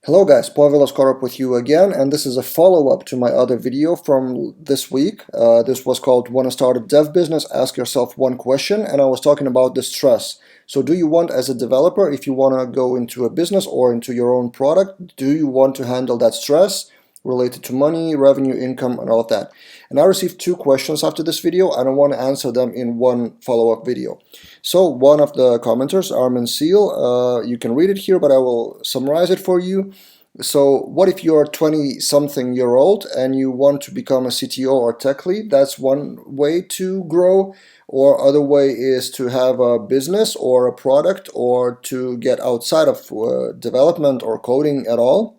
Hello guys, Pavel Askarov with you again, and this is a follow-up to my other video from this week. This was called "Want to Start a Dev Business? Ask Yourself One Question," and I was talking about the stress. So do you want, as a developer, if you want to go into a business or into your own product, do you want to handle that stress related to money, revenue, income, and all of that? And I received two questions after this video, and I want to answer them in one follow-up video. So one of the commenters, Armin Seal, you can read it here, but I will summarize it for you. So what if you're 20-something-year-old and you want to become a CTO or tech lead? That's one way to grow. Or other way is to have a business or a product or to get outside of development or coding at all.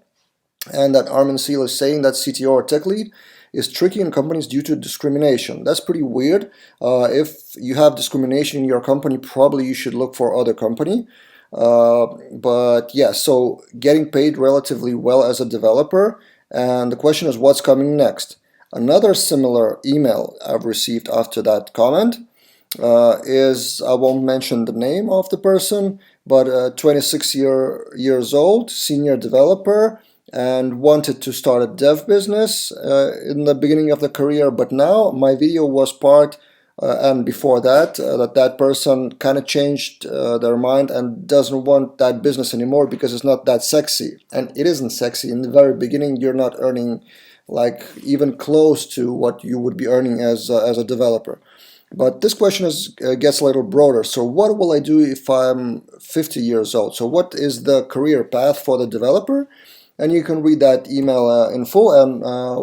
And that Armin Seal is saying that CTO or tech lead is tricky in companies due to discrimination. That's pretty weird. If you have discrimination in your company, probably you should look for other company. But yeah, so getting paid relatively well as a developer, and the question is what's coming next. Another similar email I've received after that comment is, I won't mention the name of the person, but 26 years old, senior developer, and wanted to start a dev business in the beginning of the career, but now my video was part and before that that person kind of changed their mind and doesn't want that business anymore because it's not that sexy. And it isn't sexy. In the very beginning you're not earning like even close to what you would be earning as a developer. But this question gets a little broader. So what will I do if I'm 50 years old? So what is the career path for the developer? And you can read that email in full, and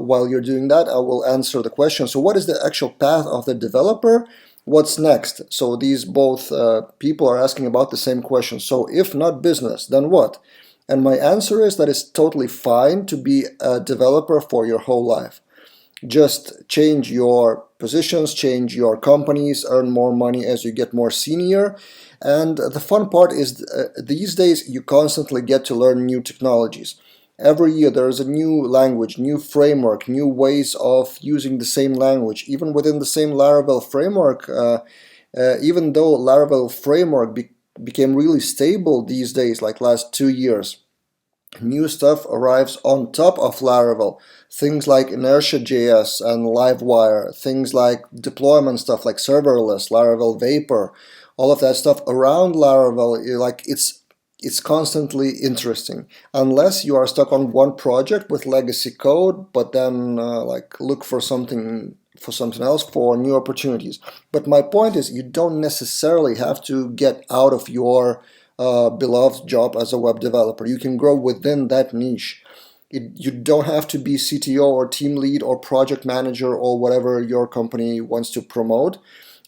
while you're doing that, I will answer the question. So what is the actual path of the developer? What's next? So these both people are asking about the same question. So if not business, then what? And my answer is that it's totally fine to be a developer for your whole life. Just change your positions, change your companies, earn more money as you get more senior. And the fun part is these days you constantly get to learn new technologies. Every year there is a new language, new framework, new ways of using the same language. Even within the same Laravel framework, even though Laravel framework became really stable these days, like last 2 years, new stuff arrives on top of Laravel. Things like Inertia.js and Livewire, things like deployment stuff like serverless, Laravel Vapor, all of that stuff around Laravel, like it's constantly interesting, unless you are stuck on one project with legacy code, but then like look for something else, for new opportunities. But my point is, you don't necessarily have to get out of your beloved job as a web developer. You can grow within that niche. You don't have to be CTO or team lead or project manager or whatever your company wants to promote.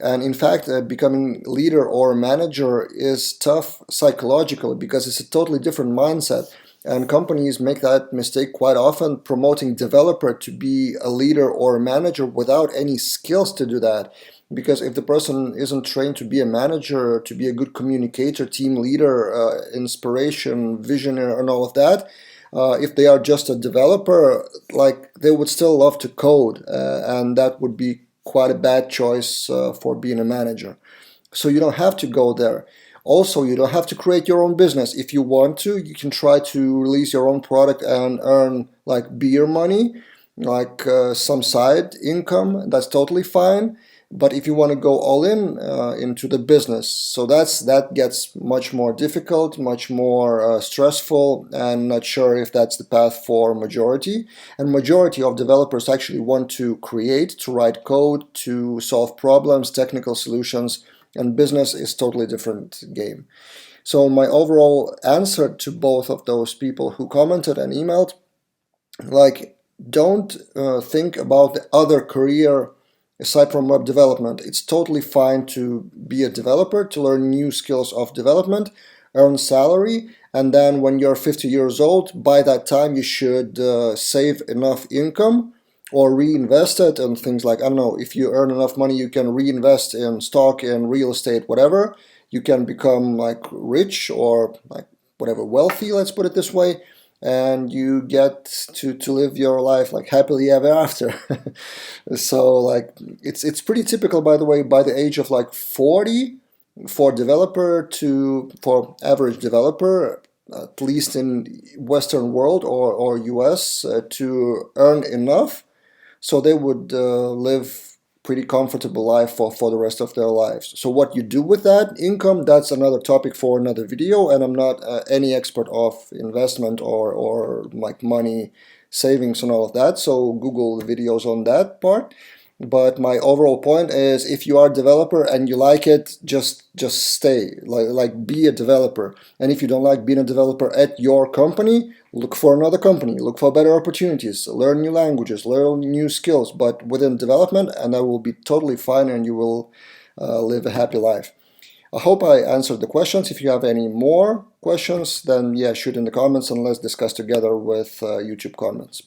And in fact, becoming leader or manager is tough psychologically because it's a totally different mindset. And companies make that mistake quite often, promoting developer to be a leader or a manager without any skills to do that. Because if the person isn't trained to be a manager, to be a good communicator, team leader, inspiration, visionary, and all of that, if they are just a developer, like they would still love to code, and that would be quite a bad choice for being a manager. So you don't have to go there. Also, you don't have to create your own business. If you want to, you can try to release your own product and earn like beer money, like some side income. That's totally fine. But if you want to go all in into the business, so that gets much more difficult, much more stressful, and not sure if that's the path for majority. And majority of developers actually want to create, to write code, to solve problems, technical solutions, and business is totally different game. So my overall answer to both of those people who commented and emailed, like, don't think about the other career aside from web development. It's totally fine to be a developer, to learn new skills of development, earn salary, and then when you're 50 years old, by that time you should save enough income or reinvest it in things like, I don't know, if you earn enough money, you can reinvest in stock and real estate, whatever. You can become like rich or like whatever, wealthy, let's put it this way, and you get to live your life like happily ever after. So like it's pretty typical, by the way, by the age of like 40 for average developer, at least in Western world or US, to earn enough so they would live pretty comfortable life for the rest of their lives. So what you do with that income, that's another topic for another video, and I'm not any expert of investment or like money savings and all of that, so Google the videos on that part. But my overall point is, if you are a developer and you like it, just stay, like be a developer. And if you don't like being a developer at your company, look for another company, look for better opportunities, learn new languages, learn new skills, but within development, and that will be totally fine, and you will live a happy life. I hope I answered the questions. If you have any more questions, then yeah, shoot in the comments and let's discuss together with YouTube comments.